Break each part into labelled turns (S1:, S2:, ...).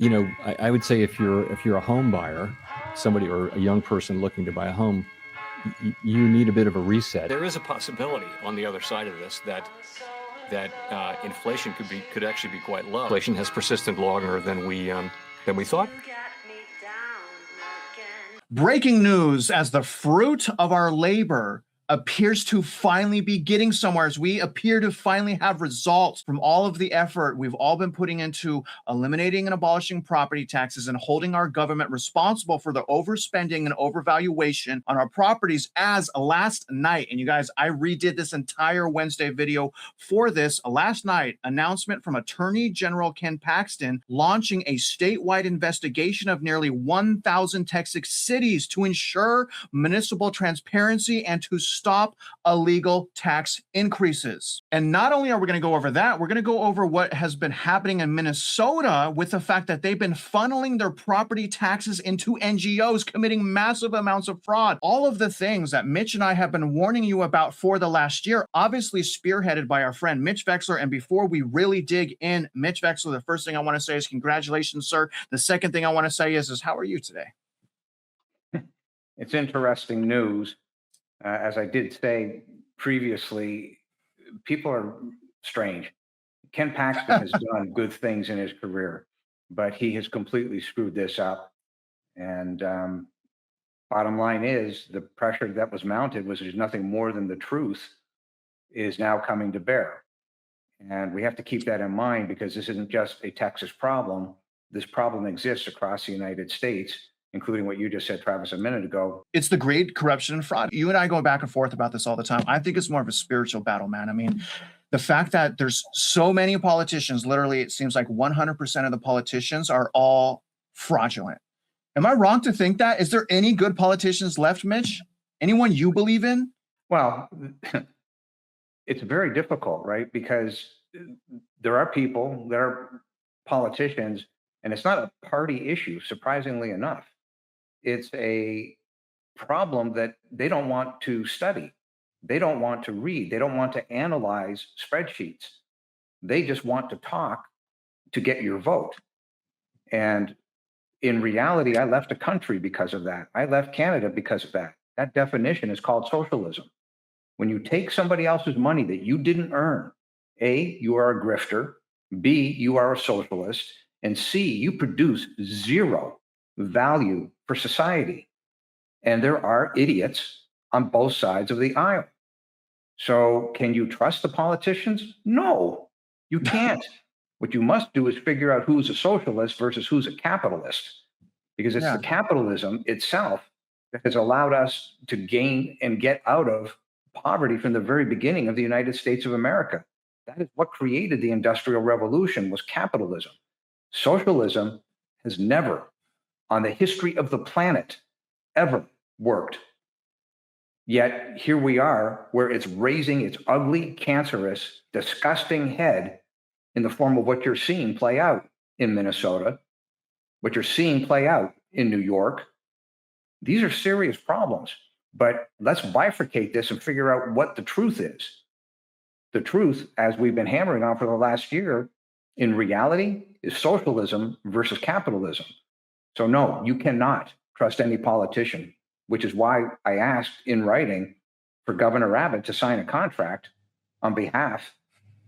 S1: I would say if you're a home buyer, somebody or a young person looking to buy a home, you need a bit of a reset.
S2: There is a possibility on the other side of this that inflation could actually be quite low. Inflation has persisted longer than we thought.
S3: Breaking news: as the fruit of our labor appears to finally be getting somewhere, as we appear to finally have results from all of the effort we've all been putting into eliminating and abolishing property taxes and holding our government responsible for the overspending and overvaluation on our properties. As last night, and you guys, I redid this entire Wednesday video for this last night, announcement from Attorney General Ken Paxton launching a statewide investigation of nearly 1,000 Texas cities to ensure municipal transparency and to stop illegal tax increases. And not only are we going to go over that, we're going to go over what has been happening in Minnesota with the fact that they've been funneling their property taxes into NGOs, committing massive amounts of fraud. All of the things that Mitch and I have been warning you about for the last year, obviously spearheaded by our friend Mitch Vexler. And before we really dig in, Mitch Vexler, the first thing I want to say is congratulations, sir. The second thing I want to say is how are you today?
S4: It's interesting news. As I did say previously, people are strange. Ken Paxton has done good things in his career, but he has completely screwed this up. And bottom line is the pressure that was mounted was there's nothing more than the truth is now coming to bear. And we have to keep that in mind because this isn't just a Texas problem. This problem exists across the United States, including what you just said, Travis, a minute ago.
S3: It's the great corruption and fraud. You and I go back and forth about this all the time. I think it's more of a spiritual battle, man. I mean, the fact that there's so many politicians, literally, it seems like 100% of the politicians are all fraudulent. Am I wrong to think that? Is there any good politicians left, Mitch? Anyone you believe in?
S4: Well, it's very difficult, right? Because there are people, there are politicians, and it's not a party issue, surprisingly enough. It's a problem that they don't want to study. They don't want to read. They don't want to analyze spreadsheets. They just want to talk to get your vote. And in reality, I left a country because of that. I left Canada because of that. That definition is called socialism. When you take somebody else's money that you didn't earn, A, you are a grifter, B, you are a socialist, and C, you produce zero value for society. And there are idiots on both sides of the aisle. So can you trust the politicians? No, you can't. What you must do is figure out who's a socialist versus who's a capitalist, because it's the capitalism itself that has allowed us to gain and get out of poverty from the very beginning of the United States of America. That is what created the Industrial Revolution, was capitalism. Socialism has never, on the history of the planet, ever worked. Yet here we are, where it's raising its ugly, cancerous, disgusting head in the form of what you're seeing play out in Minnesota, what you're seeing play out in New York. These are serious problems, but let's bifurcate this and figure out what the truth is. The truth, as we've been hammering on for the last year, in reality, is socialism versus capitalism. So no, you cannot trust any politician, which is why I asked in writing for Governor Abbott to sign a contract on behalf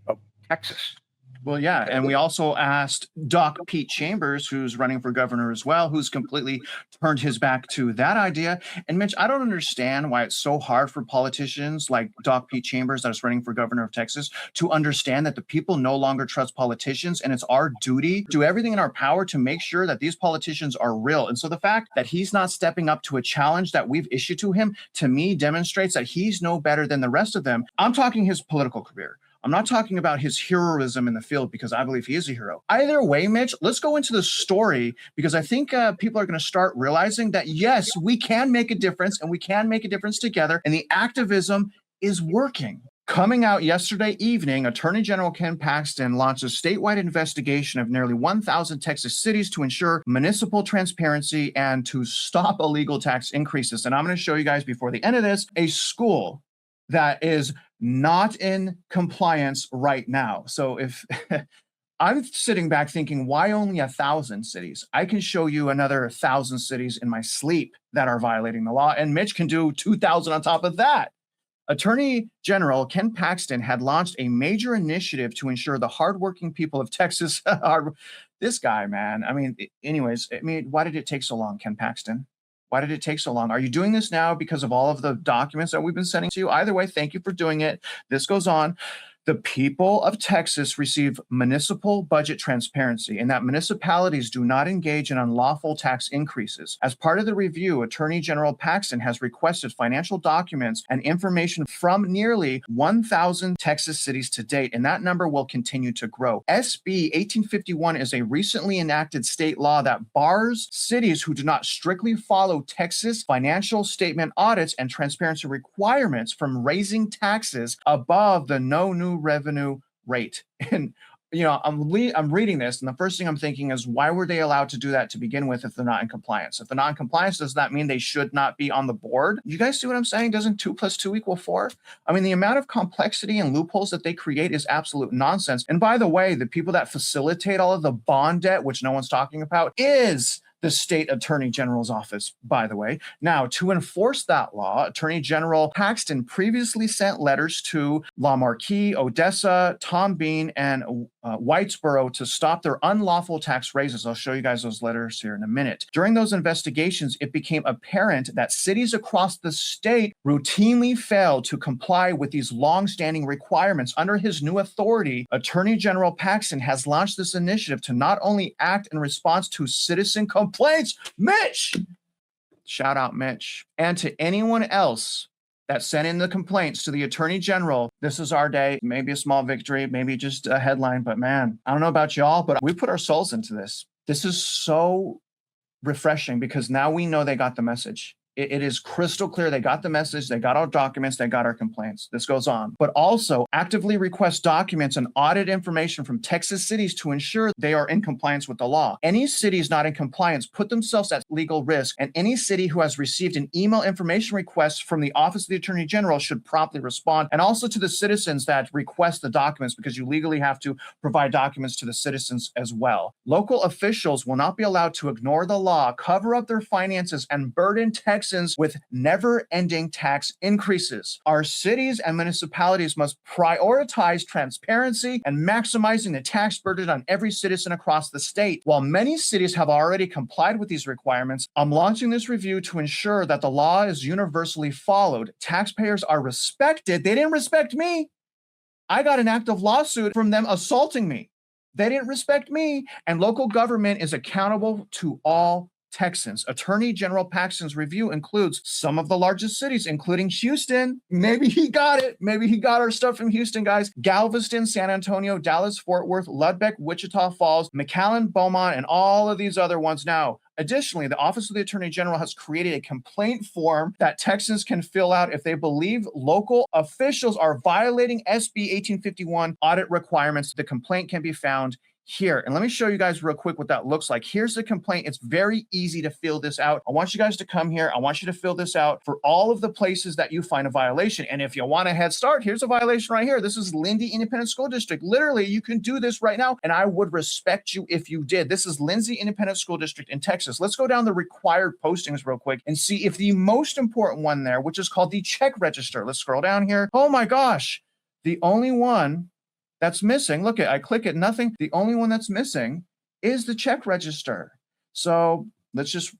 S4: of Texas.
S3: Well, yeah. And we also asked Doc Pete Chambers, who's running for governor as well, who's completely turned his back to that idea. And Mitch, I don't understand why it's so hard for politicians like Doc Pete Chambers, that's running for governor of Texas, to understand that the people no longer trust politicians. And it's our duty to do everything in our power to make sure that these politicians are real. And so the fact that he's not stepping up to a challenge that we've issued to him, to me, demonstrates that he's no better than the rest of them. I'm talking his political career. I'm not talking about his heroism in the field, because I believe he is a hero. Either way, Mitch, let's go into the story, because I think people are going to start realizing that, yes, we can make a difference, and we can make a difference together, and the activism is working. Coming out yesterday evening, Attorney General Ken Paxton launched a statewide investigation of nearly 1,000 Texas cities to ensure municipal transparency and to stop illegal tax increases. And I'm going to show you guys before the end of this a school that is not in compliance right now. So if I'm sitting back thinking, why only 1,000 cities? I can show you another 1,000 cities in my sleep that are violating the law, and Mitch can do 2,000 on top of that. Attorney General Ken Paxton had launched a major initiative to ensure the hardworking people of Texas are. This guy, man. I mean, anyways, why did it take so long, Ken Paxton? Why did it take so long? Are you doing this now because of all of the documents that we've been sending to you? Either way, thank you for doing it. This goes on. The people of Texas receive municipal budget transparency, and that municipalities do not engage in unlawful tax increases. As part of the review, Attorney General Paxton has requested financial documents and information from nearly 1,000 Texas cities to date, and that number will continue to grow. SB 1851 is a recently enacted state law that bars cities who do not strictly follow Texas financial statement audits and transparency requirements from raising taxes above the no new revenue rate. And I'm reading this, and the first thing I'm thinking is, why were they allowed to do that to begin with if they're not in compliance? If they're not in compliance, does that mean they should not be on the board? You guys see what I'm saying? Doesn't 2 + 2 = 4? I mean, the amount of complexity and loopholes that they create is absolute nonsense. And by the way, the people that facilitate all of the bond debt, which no one's talking about, is the state attorney general's office, by the way. Now, to enforce that law, Attorney General Paxton previously sent letters to La Marquis, Odessa, Tom Bean, and Whitesboro to stop their unlawful tax raises. I'll show you guys those letters here in a minute. During those investigations, it became apparent that cities across the state routinely failed to comply with these long-standing requirements. Under his new authority, Attorney General Paxton has launched this initiative to not only act in response to citizen complaints, Mitch, shout out Mitch, and to anyone else that sent in the complaints to the Attorney General. This is our day. Maybe a small victory, maybe just a headline, but man, I don't know about y'all, but we put our souls into this. This is so refreshing because now we know they got the message. It is crystal clear. They got the message. They got our documents. They got our complaints. This goes on. But also actively request documents and audit information from Texas cities to ensure they are in compliance with the law. Any cities not in compliance put themselves at legal risk, and any city who has received an email information request from the Office of the Attorney General should promptly respond, and also to the citizens that request the documents, because you legally have to provide documents to the citizens as well. Local officials will not be allowed to ignore the law, cover up their finances, and burden Texans with never-ending tax increases. Our cities and municipalities must prioritize transparency and maximizing the tax burden on every citizen across the state. While many cities have already complied with these requirements, I'm launching this review to ensure that the law is universally followed. Taxpayers are respected. They didn't respect me. I got an active lawsuit from them assaulting me. They didn't respect me. And local government is accountable to all Texans. Attorney General Paxton's review includes some of the largest cities, including Houston. Maybe he got it. Maybe he got our stuff from Houston, guys. Galveston, San Antonio, Dallas, Fort Worth, Lubbock, Wichita Falls, McAllen, Beaumont, and all of these other ones now. Additionally, the Office of the Attorney General has created a complaint form that Texans can fill out if they believe local officials are violating SB 1851 audit requirements. The complaint can be found here. And let me show you guys real quick what that looks like. Here's the complaint. It's very easy to fill this out. I want you guys to come here. I want you to fill this out for all of the places that you find a violation. And if you want a head start, here's a violation right here. This is Lindsay Independent School District. Literally, you can do this right now, and I would respect you if you did. This is Lindsay Independent School District in Texas. Let's go down the required postings real quick and see if the most important one there, which is called the check register. Let's scroll down here. Oh my gosh, the only one that's missing, look at, I click it, nothing. The only one that's missing is the check register. So let's just,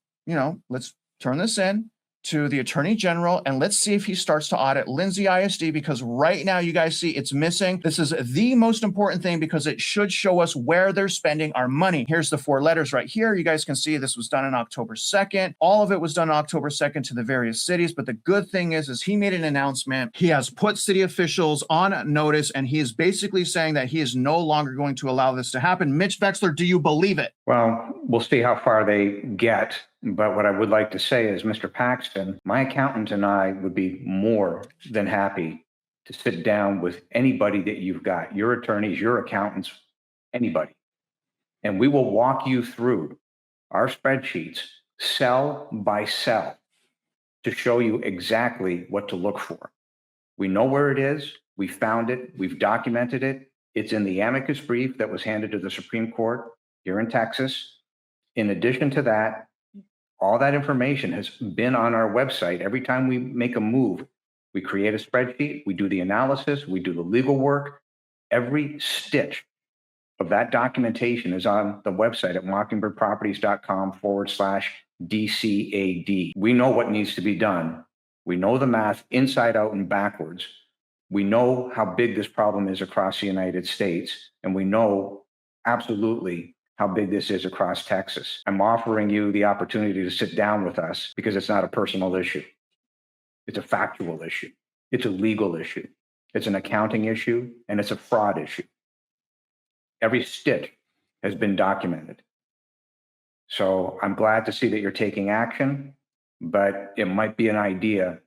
S3: let's turn this in to the Attorney General, and let's see if he starts to audit Lindsay ISD, because right now you guys see it's missing. This is the most important thing because it should show us where they're spending our money. Here's the 4 letters right here. You guys can see this was done on October 2nd. All of it was done on October 2nd to the various cities. But the good thing is he made an announcement. He has put city officials on notice, and he is basically saying that he is no longer going to allow this to happen. Mitch Vexler, do you believe it?
S4: Well, we'll see how far they get. But what I would like to say is, Mr. Paxton, my accountant and I would be more than happy to sit down with anybody that you've got, your attorneys, your accountants, anybody. And we will walk you through our spreadsheets cell by cell to show you exactly what to look for. We know where it is. We found it. We've documented it. It's in the amicus brief that was handed to the Supreme Court here in Texas. In addition to that, all that information has been on our website. Every time we make a move, we create a spreadsheet, we do the analysis, we do the legal work. Every stitch of that documentation is on the website at mockingbirdproperties.com/DCAD. We know what needs to be done. We know the math inside out and backwards. We know how big this problem is across the United States, and we know absolutely how big this is across Texas. I'm offering you the opportunity to sit down with us because it's not a personal issue. It's a factual issue. It's a legal issue. It's an accounting issue, and it's a fraud issue. Every stitch has been documented. So I'm glad to see that you're taking action, but it might be an idea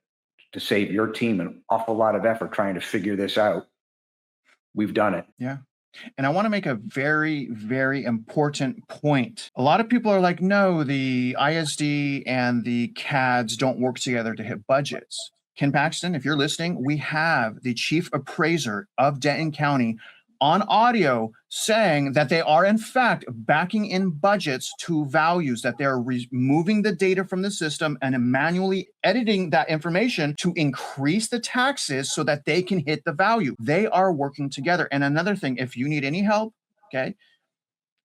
S4: to save your team an awful lot of effort trying to figure this out. We've done it.
S3: Yeah. And I want to make a very, very important point. A lot of people are like, no, the ISD and the CADs don't work together to hit budgets. Ken Paxton, if you're listening, we have the chief appraiser of Denton County on audio saying that they are in fact backing in budgets to values, that they're removing the data from the system and manually editing that information to increase the taxes so that they can hit the value. They are working together. And another thing, if you need any help, okay,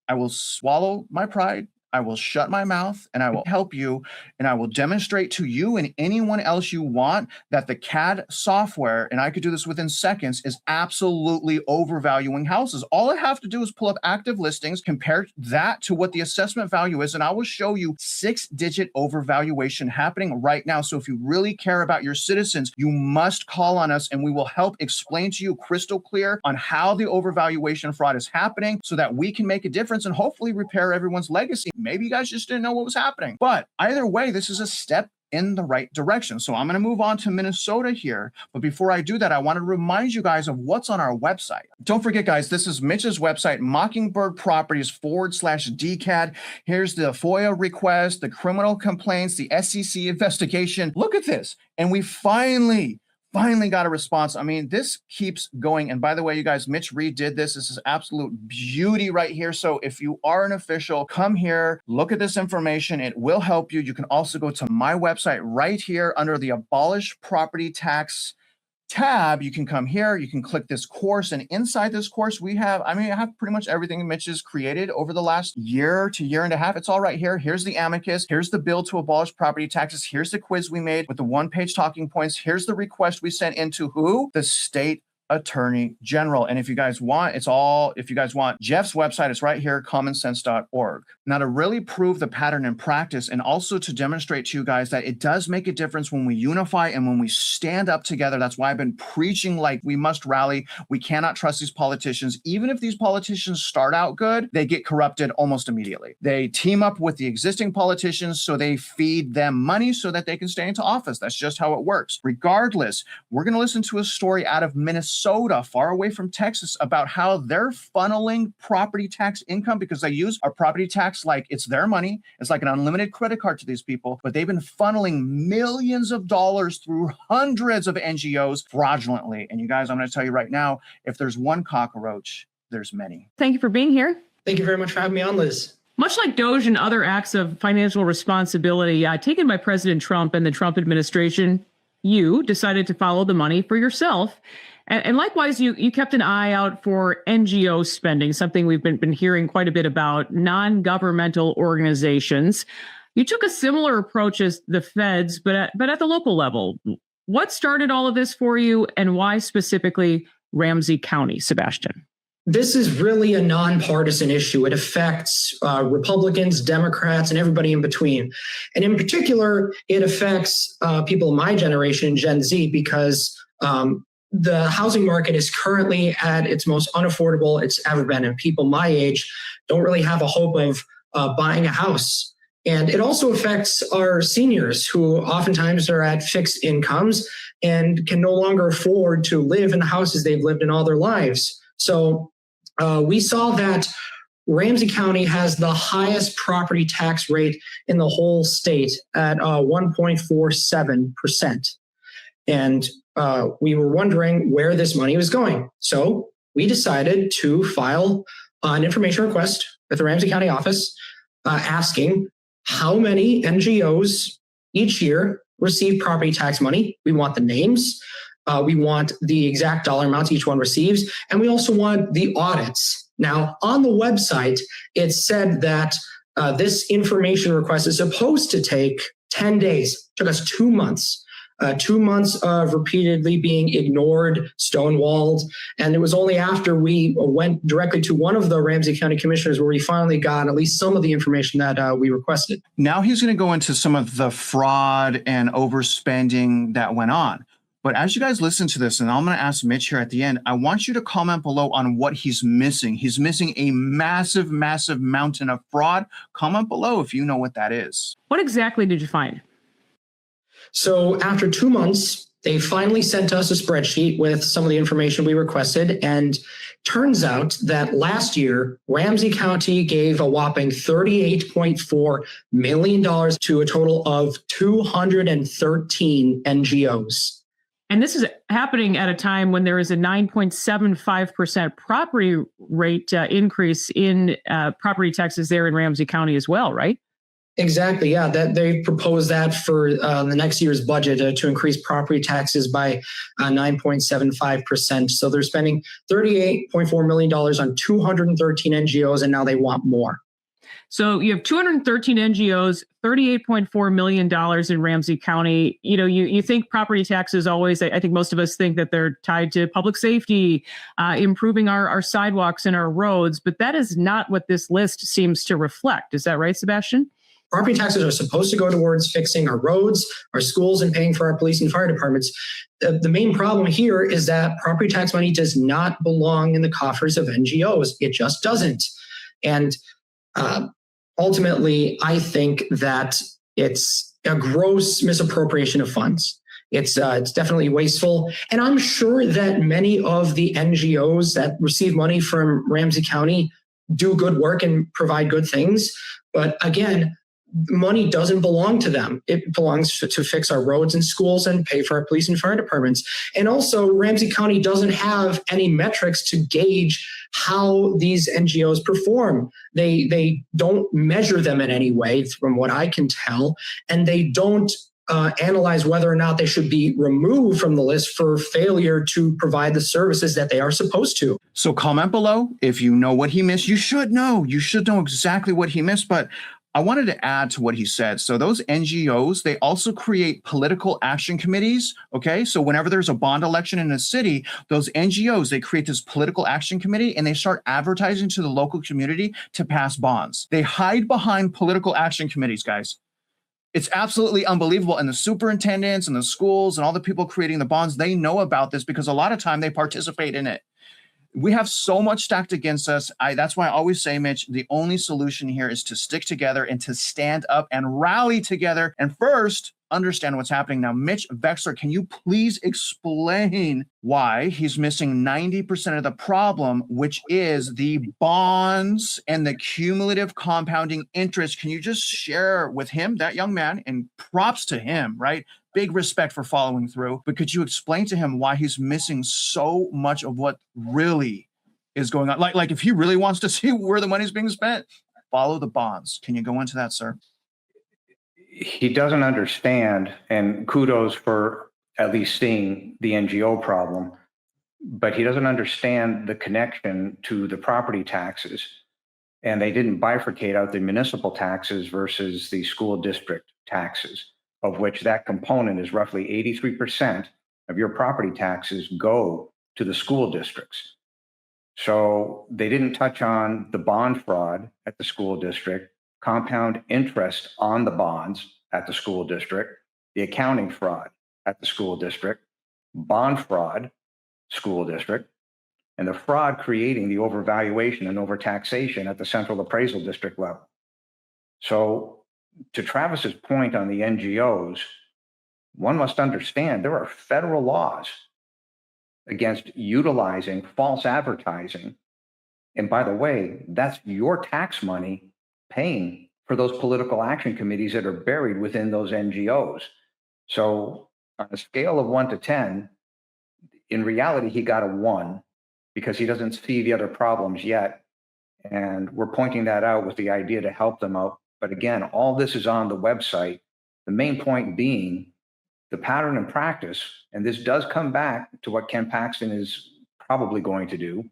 S3: I will swallow my pride. I will shut my mouth and I will help you, and I will demonstrate to you and anyone else you want that the CAD software, and I could do this within seconds, is absolutely overvaluing houses. All I have to do is pull up active listings, compare that to what the assessment value is, and I will show you 6-digit overvaluation happening right now. So if you really care about your citizens, you must call on us and we will help explain to you crystal clear on how the overvaluation fraud is happening so that we can make a difference and hopefully repair everyone's legacy. Maybe you guys just didn't know what was happening. But either way, this is a step in the right direction. So I'm going to move on to Minnesota here. But before I do that, I want to remind you guys of what's on our website. Don't forget, guys, this is Mitch's website, mockingbirdproperties/DCAD. Here's the FOIA request, the criminal complaints, the SEC investigation. Look at this. And we finally got a response. I mean, this keeps going. And by the way, you guys, Mitch redid this. This is absolute beauty right here. So if you are an official, come here, look at this information. It will help you. You can also go to my website right here under the Abolish Property Tax tab. You can come here, you can click this course, and inside this course I have pretty much everything Mitch has created over the last year to year and a half. It's all right here. Here's the amicus, here's the bill to abolish property taxes, here's the quiz we made with the 1-page talking points, here's the request we sent into who? The state attorney general. And if you guys want, if you guys want Jeff's website, it's right here, commonsense.org. Now, to really prove the pattern in practice and also to demonstrate to you guys that it does make a difference when we unify and when we stand up together. That's why I've been preaching like we must rally. We cannot trust these politicians. Even if these politicians start out good, they get corrupted almost immediately. They team up with the existing politicians, so they feed them money so that they can stay into office. That's just how it works. Regardless, we're going to listen to a story out of Minnesota, far away from Texas, about how they're funneling property tax income because they use our property tax like it's their money. It's like an unlimited credit card to these people, but they've been funneling millions of dollars through hundreds of NGOs fraudulently. And you guys, I'm going to tell you right now, if there's one cockroach, there's many.
S5: Thank you for being here.
S6: Thank you very much for having me on, Liz.
S5: Much like Doge and other acts of financial responsibility taken by President Trump and the Trump administration, you decided to follow the money for yourself. And likewise, you kept an eye out for NGO spending, something we've been hearing quite a bit about, non-governmental organizations. You took a similar approach as the feds, but at the local level. What started all of this for you, and why specifically Ramsey County, Sebastian?
S6: This is really a nonpartisan issue. It affects Republicans, Democrats, and everybody in between. And in particular, it affects people in my generation, Gen Z, because the housing market is currently at its most unaffordable it's ever been. And people my age don't really have a hope of buying a house. And it also affects our seniors, who oftentimes are at fixed incomes and can no longer afford to live in the houses they've lived in all their lives. So we saw that Ramsey County has the highest property tax rate in the whole state at 1.47%. And we were wondering where this money was going. So we decided to file an information request with the Ramsey County office asking how many NGOs each year receive property tax money. We want the names. We want the exact dollar amounts each one receives. And we also want the audits. Now, on the website, it said that this information request is supposed to take 10 days. It took us 2 months. 2 months of repeatedly being ignored, stonewalled. And it was only after we went directly to one of the Ramsey County commissioners where we finally got at least some of the information that we requested.
S3: Now he's going to go into some of the fraud and overspending that went on. But as you guys listen to this, and I'm going to ask Mitch here at the end, I want you to comment below on what he's missing. He's missing a massive, massive mountain of fraud. Comment below if you know what that is.
S5: What exactly did you find?
S6: So after 2 months, they finally sent us a spreadsheet with some of the information we requested. And turns out that last year, Ramsey County gave a whopping $38.4 million to a total of 213 NGOs.
S5: And this is happening at a time when there is a 9.75% property rate increase in property taxes there in Ramsey County as well, right?
S6: Exactly. Yeah, that they proposed that for the next year's budget to increase property taxes by 9.75%. So they're spending $38.4 million on 213 NGOs, and now they want more.
S5: So you have 213 NGOs, $38.4 million in Ramsey County. You know, you think property taxes always, I think most of us think that they're tied to public safety, improving our sidewalks and our roads, but that is not what this list seems to reflect. Is that right, Sebastian?
S6: Property taxes are supposed to go towards fixing our roads, our schools, and paying for our police and fire departments. The main problem here is that property tax money does not belong in the coffers of NGOs. It just doesn't. And ultimately, I think that it's a gross misappropriation of funds. It's definitely wasteful. And I'm sure that many of the NGOs that receive money from Ramsey County do good work and provide good things. But again, money doesn't belong to them. It belongs to fix our roads and schools and pay for our police and fire departments. And also, Ramsey County doesn't have any metrics to gauge how these NGOs perform. They don't measure them in any way, from what I can tell, and they don't analyze whether or not they should be removed from the list for failure to provide the services that they are supposed to.
S3: So comment below if you know what he missed. You should know. You should know exactly what he missed. But I wanted to add to what he said. So those NGOs, they also create political action committees. Okay. So whenever there's a bond election in a city, those NGOs, they create this political action committee and they start advertising to the local community to pass bonds. They hide behind political action committees, guys. It's absolutely unbelievable. And the superintendents and the schools and all the people creating the bonds, they know about this because a lot of time they participate in it. We have so much stacked against us. That's why I always say, Mitch, the only solution here is to stick together and to stand up and rally together. And first, understand what's happening now. Mitch Vexler, can you please explain why he's missing 90% of the problem, which is the bonds and the cumulative compounding interest? Can you just share with him, that young man, and props to him, right? Big respect for following through. But could you explain to him why he's missing so much of what really is going on? Like if he really wants to see where the money's being spent, follow the bonds. Can you go into that, sir?
S4: He doesn't understand, and kudos for at least seeing the NGO problem, but he doesn't understand the connection to the property taxes. And they didn't bifurcate out the municipal taxes versus the school district taxes, of which that component is roughly 83% of your property taxes go to the school districts. So they didn't touch on the bond fraud at the school district, compound interest on the bonds at the school district, the accounting fraud at the school district, bond fraud, school district, and the fraud creating the overvaluation and overtaxation at the central appraisal district level. So to Travis's point on the NGOs, one must understand there are federal laws against utilizing false advertising. And by the way, that's your tax money paying for those political action committees that are buried within those NGOs. So on a scale of 1 to 10, in reality, he got a 1 because he doesn't see the other problems yet. And we're pointing that out with the idea to help them out. But again, all this is on the website. The main point being the pattern and practice, and this does come back to what Ken Paxton is probably going to do.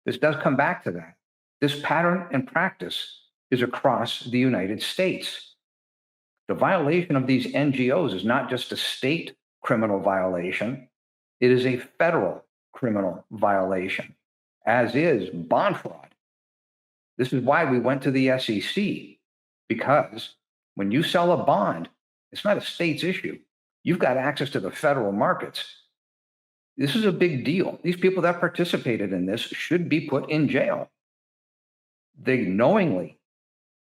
S4: This does come back to that. This pattern and practice is across the United States. The violation of these NGOs is not just a state criminal violation, it is a federal criminal violation, as is bond fraud. This is why we went to the SEC, because when you sell a bond, it's not a state's issue. You've got access to the federal markets. This is a big deal. These people that participated in this should be put in jail. They knowingly,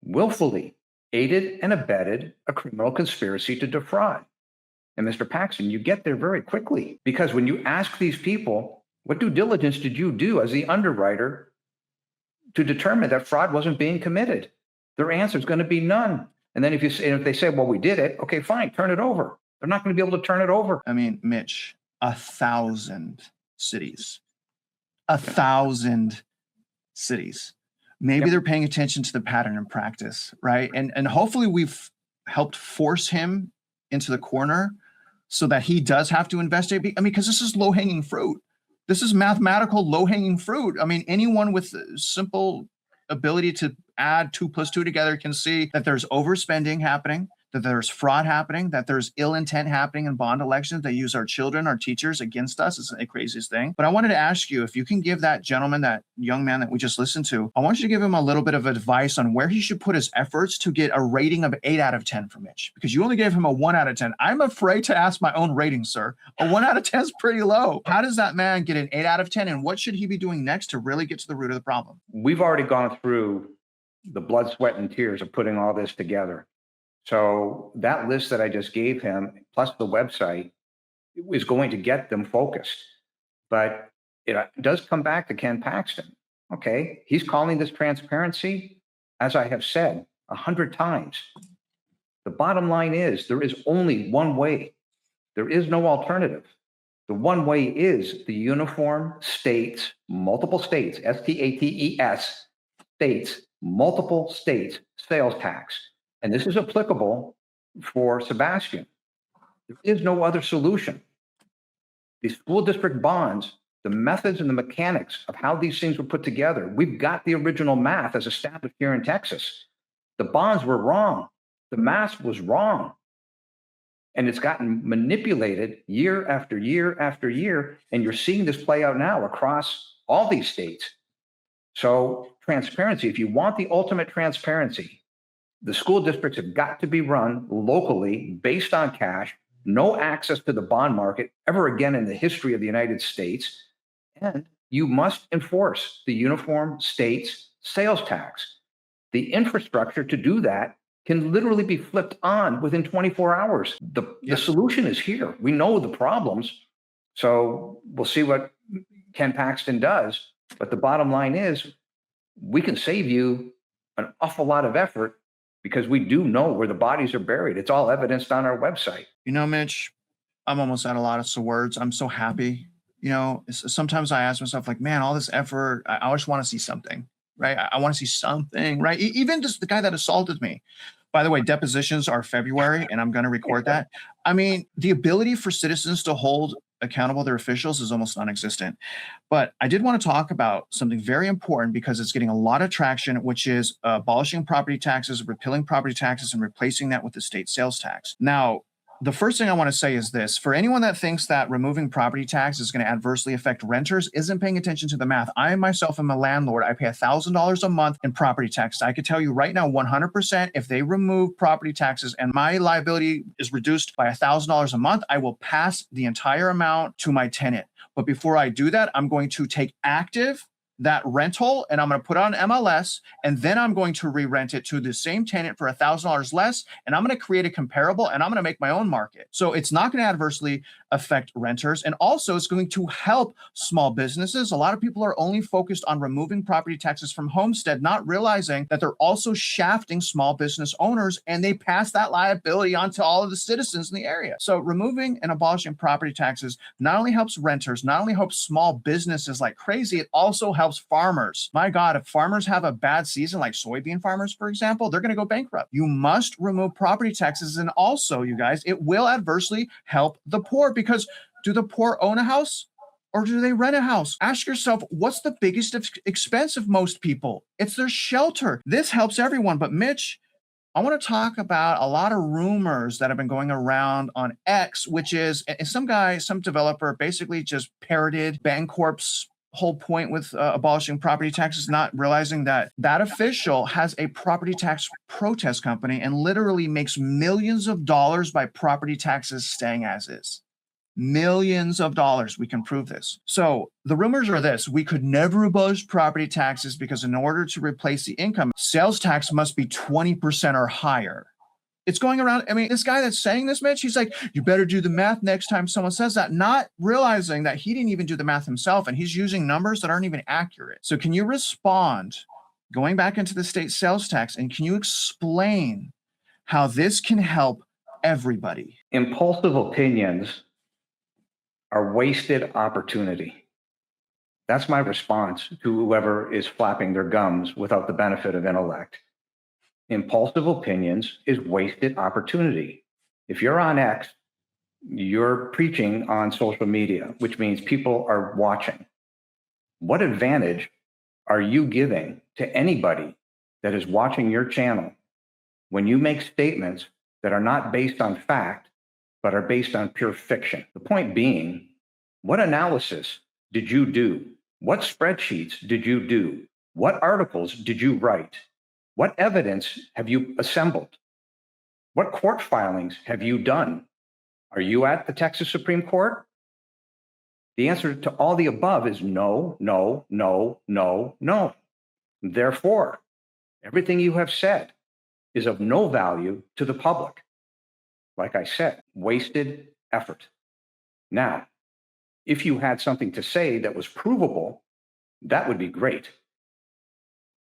S4: willfully aided and abetted a criminal conspiracy to defraud. And Mr. Paxton, you get there very quickly, because when you ask these people, what due diligence did you do as the underwriter to determine that fraud wasn't being committed? Their answer is going to be none. And then if they say, well, we did it, okay, fine, turn it over. They're not going to be able to turn it over.
S3: I mean, Mitch, 1,000 cities, 1,000 cities. Maybe they're paying attention to the pattern and practice, right? And hopefully we've helped force him into the corner so that he does have to investigate. I mean, because this is low-hanging fruit. This is mathematical low-hanging fruit. I mean, anyone with simple ability to add 2 + 2 together can see that there's overspending happening, that there's fraud happening, that there's ill intent happening in bond elections. They use our children, our teachers against us. It's the craziest thing. But I wanted to ask you if you can give that gentleman, that young man that we just listened to, I want you to give him a little bit of advice on where he should put his efforts to get a rating of 8 out of 10 from Mitch, because you only gave him a 1 out of 10. I'm afraid to ask my own rating, sir. A 1 out of 10 is pretty low. How does that man get an 8 out of 10? And what should he be doing next to really get to the root of the problem?
S4: We've already gone through the blood, sweat, and tears of putting all this together. So that list that I just gave him, plus the website, is going to get them focused. But it does come back to Ken Paxton. Okay, he's calling this transparency, as I have said 100 times. The bottom line is there is only one way. There is no alternative. The one way is the uniform states, multiple states, STATES, states, multiple states sales tax. And this is applicable for Sebastian. There is no other solution. These school district bonds, the methods and the mechanics of how these things were put together, we've got the original math as established here in Texas. The bonds were wrong. The math was wrong. And it's gotten manipulated year after year after year. And you're seeing this play out now across all these states. So transparency, if you want the ultimate transparency, the school districts have got to be run locally based on cash, no access to the bond market ever again in the history of the United States. And you must enforce the uniform states sales tax. The infrastructure to do that can literally be flipped on within 24 hours. The solution is here. We know the problems. So we'll see what Ken Paxton does. But the bottom line is we can save you an awful lot of effort, because we do know where the bodies are buried. It's all evidenced on our website.
S3: You know, Mitch, I'm almost at a lot of words. I'm so happy. You know, sometimes I ask myself, like, man, all this effort, I just want to see something, right? I want to see something, right? Even just the guy that assaulted me. By the way, depositions are February, and I'm going to record that. I mean, the ability for citizens to hold accountable their officials is almost non-existent. But I did want to talk about something very important, because it's getting a lot of traction, which is abolishing property taxes, repealing property taxes, and replacing that with the state sales tax. Now, the first thing I want to say is this: for anyone that thinks that removing property tax is going to adversely affect renters, isn't paying attention to the math. I myself am a landlord. I pay $1,000 a month in property tax. I could tell you right now, 100%, if they remove property taxes and my liability is reduced by $1,000 a month, I will pass the entire amount to my tenant. But before I do that, I'm going to take active that rental and I'm going to put it on MLS, and then I'm going to re-rent it to the same tenant for $1,000 less, and I'm going to create a comparable, and I'm going to make my own market. So it's not going to adversely affect renters. And also it's going to help small businesses. A lot of people are only focused on removing property taxes from homestead, not realizing that they're also shafting small business owners, and they pass that liability on to all of the citizens in the area. So removing and abolishing property taxes not only helps renters, not only helps small businesses like crazy, it also helps farmers. My God, if farmers have a bad season, like soybean farmers, for example, they're going to go bankrupt. You must remove property taxes. And also, you guys, it will adversely help the poor, because do the poor own a house or do they rent a house? Ask yourself, what's the biggest expense of most people? It's their shelter. This helps everyone. But Mitch, I want to talk about a lot of rumors that have been going around on X, which is some developer basically just parroted Bancorp's whole point with abolishing property taxes, not realizing that that official has a property tax protest company and literally makes millions of dollars by property taxes staying as is. Millions of dollars. We can prove this. So the rumors are this: we could never abolish property taxes because in order to replace the income, sales tax must be 20% or higher. It's going around. I mean, this guy that's saying this, Mitch, he's like, you better do the math next time someone says that, not realizing that he didn't even do the math himself, and he's using numbers that aren't even accurate. So can you respond, going back into the state sales tax, and can you explain how this can help everybody?
S4: Impulsive opinions are wasted opportunity. That's my response to whoever is flapping their gums without the benefit of intellect. Impulsive opinions is wasted opportunity. If you're on X, you're preaching on social media, which means people are watching. What advantage are you giving to anybody that is watching your channel when you make statements that are not based on fact, but are based on pure fiction? The point being, what analysis did you do? What spreadsheets did you do? What articles did you write? What evidence have you assembled? What court filings have you done? Are you at the Texas Supreme Court? The answer to all the above is no, no, no, no, no. Therefore, everything you have said is of no value to the public. Like I said, wasted effort. Now, if you had something to say that was provable, that would be great.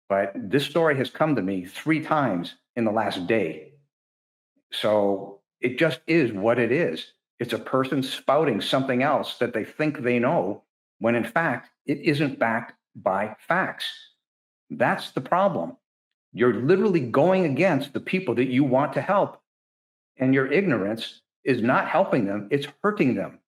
S4: But this story has come to me 3 times in the last day. So it just is what it is. It's a person spouting something else that they think they know, when in fact, it isn't backed by facts. That's the problem. You're literally going against the people that you want to help. And your ignorance is not helping them, it's hurting them.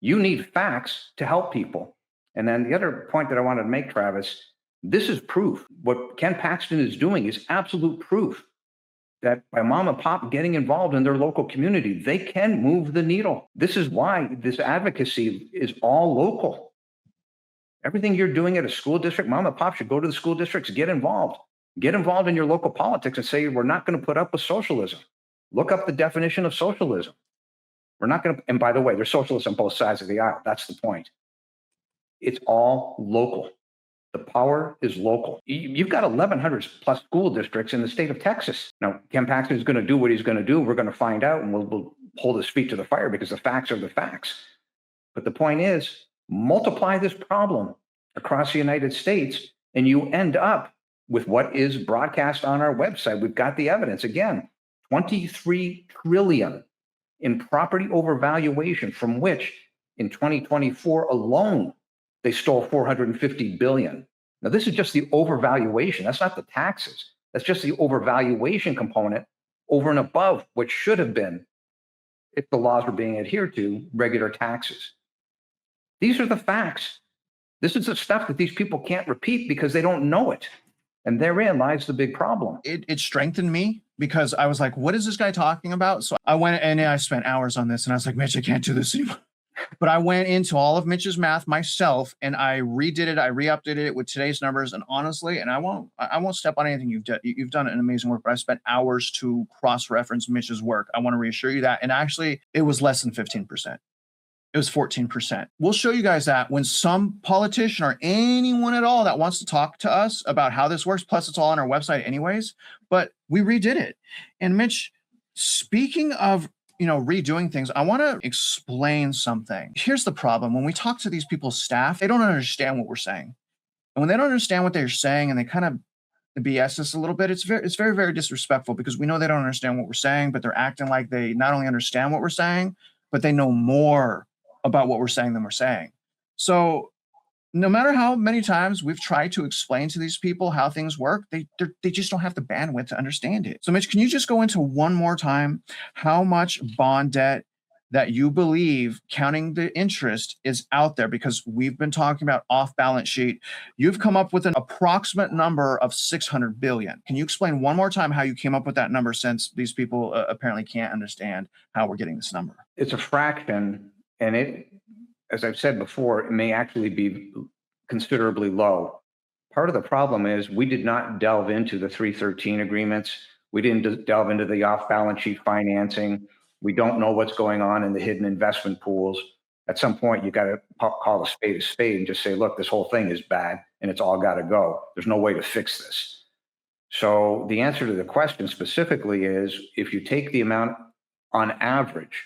S4: You need facts to help people. And then the other point that I wanted to make, Travis, this is proof. What Ken Paxton is doing is absolute proof that by mom and pop getting involved in their local community, they can move the needle. This is why this advocacy is all local. Everything you're doing at a school district, mom and pop should go to the school districts, get involved. Get involved in your local politics and say, we're not going to put up with socialism. Look up the definition of socialism. We're not going to, and by the way, there's socialism on both sides of the aisle. That's the point. It's all local. The power is local. You've got 1,100 plus school districts in the state of Texas. Now, Ken Paxton is going to do what he's going to do. We're going to find out, and we'll hold his feet to the fire because the facts are the facts. But the point is, multiply this problem across the United States, and you end up with what is broadcast on our website. We've got the evidence. Again, 23 trillion in property overvaluation, from which in 2024 alone, they stole 450 billion. Now, this is just the overvaluation. That's not the taxes. That's just the overvaluation component over and above what should have been, if the laws were being adhered to, regular taxes. These are the facts. This is the stuff that these people can't repeat because they don't know it. And therein lies the big problem.
S3: It strengthened me because I was like, what is this guy talking about? So I went and I spent hours on this and I was like, Mitch, I can't do this anymore. But I went into all of Mitch's math myself and I redid it. I re-updated it with today's numbers. And honestly, and I won't step on anything you've done. You've done an amazing work, but I spent hours to cross-reference Mitch's work. I want to reassure you that. And actually, it was less than 15%. It was 14%. We'll show you guys that when some politician or anyone at all that wants to talk to us about how this works, plus it's all on our website anyways, but we redid it. And Mitch, speaking of redoing things, I want to explain something. Here's the problem. When we talk to these people's staff, they don't understand what we're saying. And when they don't understand what they're saying and they kind of BS us a little bit, it's very, very disrespectful, because we know they don't understand what we're saying, but they're acting like they not only understand what we're saying, but they know more about what we're saying than we're saying. So no matter how many times we've tried to explain to these people how things work, they just don't have the bandwidth to understand it. So Mitch, can you just go into one more time how much bond debt that you believe, counting the interest, is out there? Because we've been talking about off balance sheet. You've come up with an approximate number of 600 billion. Can you explain one more time how you came up with that number, since these people apparently can't understand how we're getting this number?
S4: It's a fraction, and it, as I've said before, it may actually be considerably low. Part of the problem is we did not delve into the 313 agreements. We didn't delve into the off-balance sheet financing. We don't know what's going on in the hidden investment pools. At some point, you got to call a spade and just say, look, this whole thing is bad and it's all got to go. There's no way to fix this. So the answer to the question specifically is, if you take the amount on average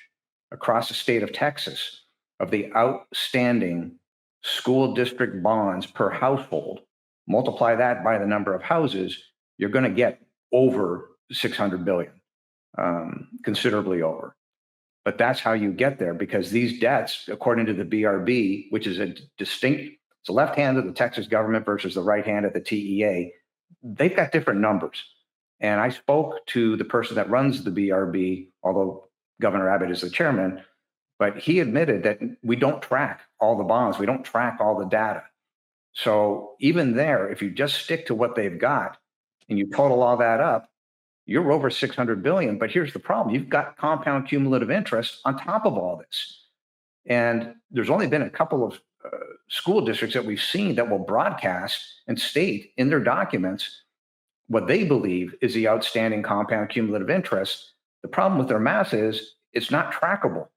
S4: across the state of Texas of the outstanding school district bonds per household, multiply that by the number of houses, you're going to get over 600 billion, considerably over. But that's how you get there, because these debts, according to the BRB, which is it's the left hand of the Texas government versus the right hand of the TEA, they've got different numbers. And I spoke to the person that runs the BRB, although Governor Abbott is the chairman, but he admitted that we don't track all the bonds. We don't track all the data. So even there, if you just stick to what they've got and you total all that up, you're over 600 billion. But here's the problem. You've got compound cumulative interest on top of all this. And there's only been a couple of school districts that we've seen that will broadcast and state in their documents what they believe is the outstanding compound cumulative interest. The problem with their math is it's not trackable.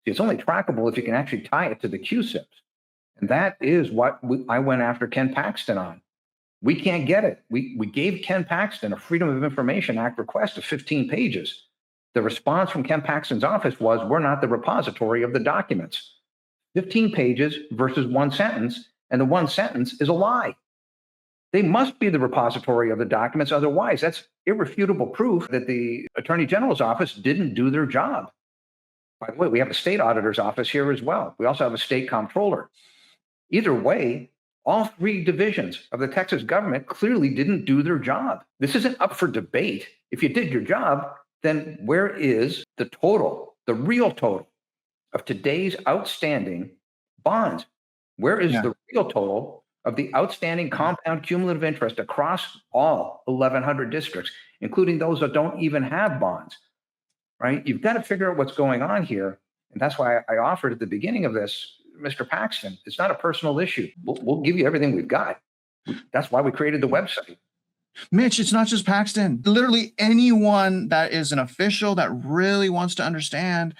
S4: It's only trackable if you can actually tie it to the QSIPs. And that is what I went after Ken Paxton on. We can't get it. We gave Ken Paxton a Freedom of Information Act request of 15 pages. The response from Ken Paxton's office was, we're not the repository of the documents. 15 pages versus one sentence, and the one sentence is a lie. They must be the repository of the documents. Otherwise, that's irrefutable proof that the Attorney General's office didn't do their job. By the way, we have a state auditor's office here as well. We also have a state comptroller. Either way, all three divisions of the Texas government clearly didn't do their job. This isn't up for debate. If you did your job, then where is the total, the real total of today's outstanding bonds? Where is the real total of the outstanding compound cumulative interest across all 1,100 districts, including those that don't even have bonds, right? You've got to figure out what's going on here. And that's why I offered at the beginning of this, Mr. Paxton, it's not a personal issue. We'll give you everything we've got. That's why we created the website.
S3: Mitch, it's not just Paxton. Literally anyone that is an official that really wants to understand,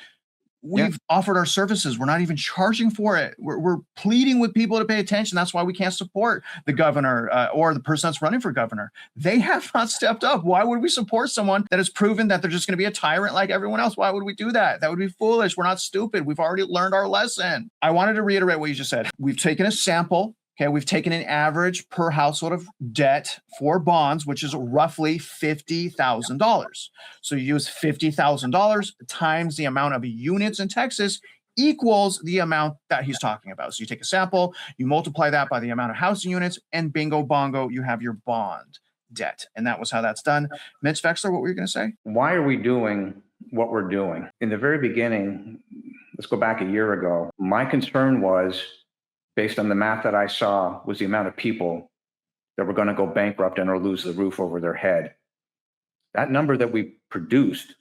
S3: we've offered our services. We're not even charging for it. We're pleading with people to pay attention. That's why we can't support the governor or the person that's running for governor. They have not stepped up. Why would we support someone that has proven that they're just going to be a tyrant like everyone else? Why would we do that? That would be foolish. We're not stupid. We've already learned our lesson. I wanted to reiterate what you just said. We've taken a sample. Okay, we've taken an average per household of debt for bonds, which is roughly $50,000. So you use $50,000 times the amount of units in Texas equals the amount that he's talking about. So you take a sample, you multiply that by the amount of housing units, and bingo bongo, you have your bond debt. And that was how that's done. Mitch Vexler, what were you going to say?
S4: Why are we doing what we're doing? In the very beginning, let's go back a year ago, my concern was, based on the math that I saw, was the amount of people that were going to go bankrupt and or lose the roof over their head. That number that we produced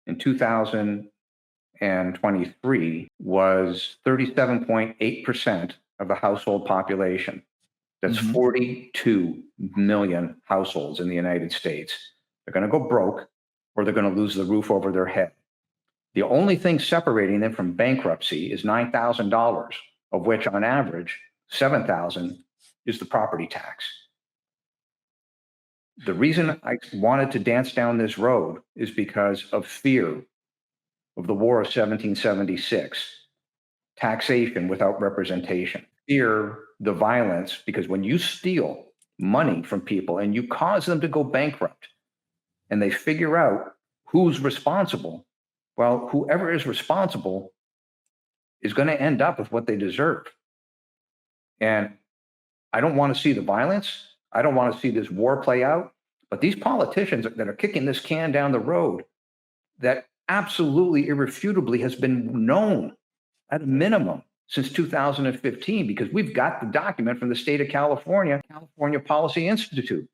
S4: in 2023 was 37.8% of the household population. That's 42 million households in the United States. They're going to go broke or they're going to lose the roof over their head. The only thing separating them from bankruptcy is $9,000. Of which on average, $7,000 is the property tax. The reason I wanted to dance down this road is because of fear of the War of 1776, taxation without representation, fear the violence, because when you steal money from people and you cause them to go bankrupt and they figure out who's responsible, well, whoever is responsible is going to end up with what they deserve. And I don't want to see the violence. I don't want to see this war play out. But these politicians that are kicking this can down the road, that absolutely irrefutably has been known at a minimum since 2015, because we've got the document from the state of California, California Policy Institute.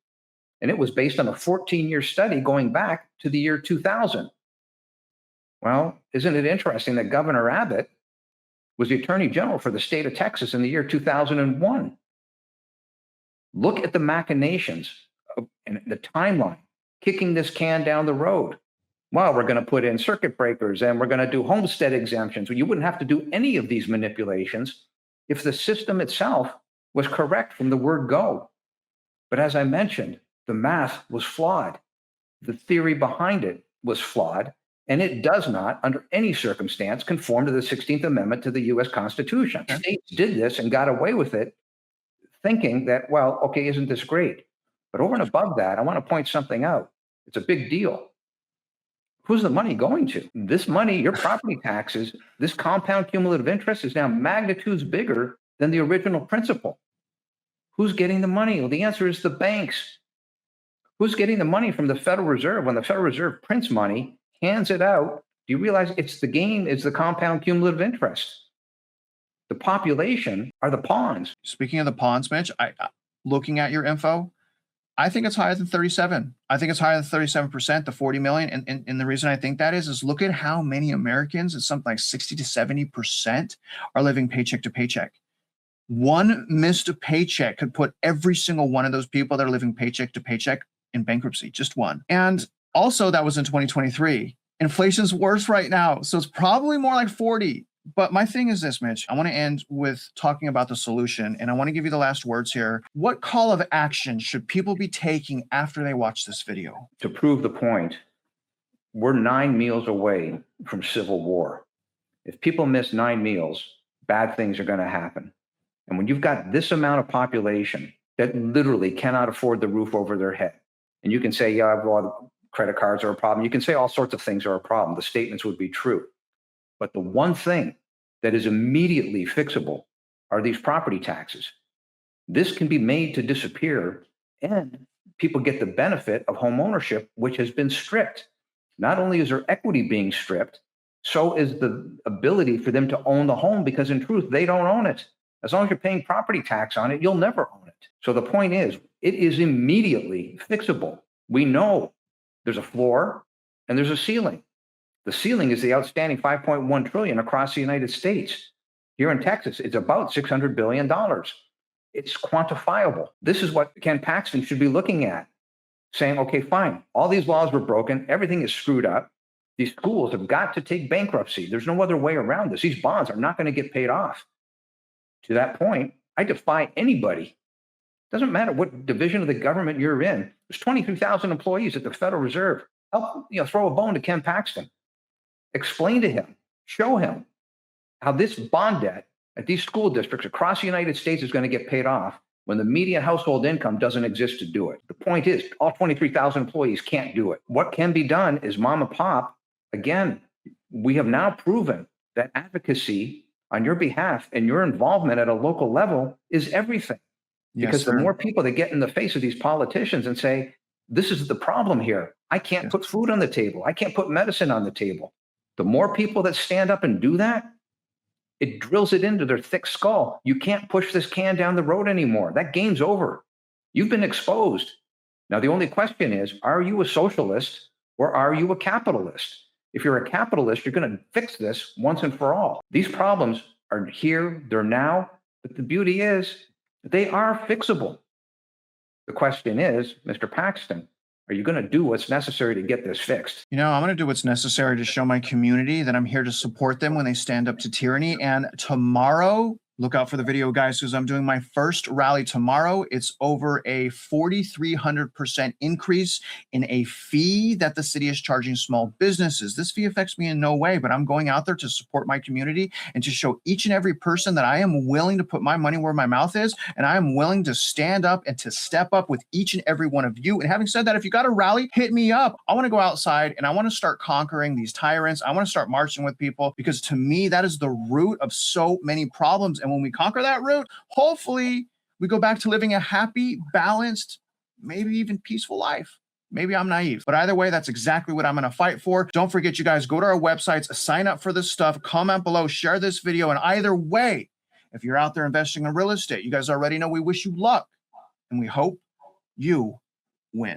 S4: And it was based on a 14-year study going back to the year 2000. Well, isn't it interesting that Governor Abbott was the Attorney General for the state of Texas in the year 2001? Look at the machinations and the timeline, kicking this can down the road. Well, we're going to put in circuit breakers and we're going to do homestead exemptions. Well, you wouldn't have to do any of these manipulations if the system itself was correct from the word go. But as I mentioned, the math was flawed. The theory behind it was flawed, and it does not, under any circumstance, conform to the 16th Amendment to the U.S. Constitution. States did this and got away with it, thinking that, well, okay, isn't this great? But over and above that, I want to point something out. It's a big deal. Who's the money going to? This money, your property taxes, this compound cumulative interest is now magnitudes bigger than the original principal. Who's getting the money? Well, the answer is the banks. Who's getting the money from the Federal Reserve? When the Federal Reserve prints money, hands it out, do you realize it's the game, it's the compound cumulative interest? The population are the pawns.
S3: Speaking of the pawns, Mitch, looking at your info, I think it's higher than 37. I think it's higher than 37%, the 40 million. And the reason I think that is look at how many Americans, it's something like 60 to 70% are living paycheck to paycheck. One missed paycheck could put every single one of those people that are living paycheck to paycheck in bankruptcy, just one. And also that was in 2023. Inflation's worse right now. So it's probably more like 40. But my thing is this, Mitch, I want to end with talking about the solution, and I want to give you the last words here. What call of action should people be taking after they watch this video?
S4: To prove the point, we're 9 meals away from civil war. If people miss 9 meals, bad things are going to happen. And when you've got this amount of population that literally cannot afford the roof over their head, and you can say, yeah, well, credit cards are a problem. You can say all sorts of things are a problem. The statements would be true. But the one thing that is immediately fixable are these property taxes. This can be made to disappear, and people get the benefit of home ownership, which has been stripped. Not only is their equity being stripped, so is the ability for them to own the home, because in truth, they don't own it. As long as you're paying property tax on it, you'll never own it. So the point is, it is immediately fixable. We know there's a floor and there's a ceiling. The ceiling is the outstanding $5.1 trillion across the United States. Here in Texas, it's about $600 billion. It's quantifiable. This is what Ken Paxton should be looking at, saying, okay, fine, all these laws were broken. Everything is screwed up. These schools have got to take bankruptcy. There's no other way around this. These bonds are not going to get paid off. To that point, I defy anybody. Doesn't matter what division of the government you're in. There's 23,000 employees at the Federal Reserve. Help, throw a bone to Ken Paxton. Explain to him, show him how this bond debt at these school districts across the United States is going to get paid off when the median household income doesn't exist to do it. The point is, all 23,000 employees can't do it. What can be done is mom and pop. Again, we have now proven that advocacy on your behalf and your involvement at a local level is everything. Because the more people that get in the face of these politicians and say, this is the problem here. I can't put food on the table. I can't put medicine on the table. The more people that stand up and do that, it drills it into their thick skull. You can't push this can down the road anymore. That game's over. You've been exposed. Now, the only question is, are you a socialist or are you a capitalist? If you're a capitalist, you're going to fix this once and for all. These problems are here, they're now, but the beauty is they are fixable. The question is, Mr. Paxton, are you going to do what's necessary to get this fixed?
S3: I'm going to do what's necessary to show my community that I'm here to support them when they stand up to tyranny. And tomorrow, Look out for the video, guys, because I'm doing my first rally tomorrow. It's over a 4,300% increase in a fee that the city is charging small businesses. This fee affects me in no way, but I'm going out there to support my community and to show each and every person that I am willing to put my money where my mouth is, and I am willing to stand up and to step up with each and every one of you. And having said that, if you got a rally, hit me up. I want to go outside and I want to start conquering these tyrants. I want to start marching with people, because to me, that is the root of so many problems. And when we conquer that root, hopefully we go back to living a happy, balanced, maybe even peaceful life. Maybe I'm naive, but either way, that's exactly what I'm going to fight for. Don't forget, you guys, go to our websites, sign up for this stuff, comment below, share this video. And either way, if you're out there investing in real estate, you guys already know we wish you luck and we hope you win.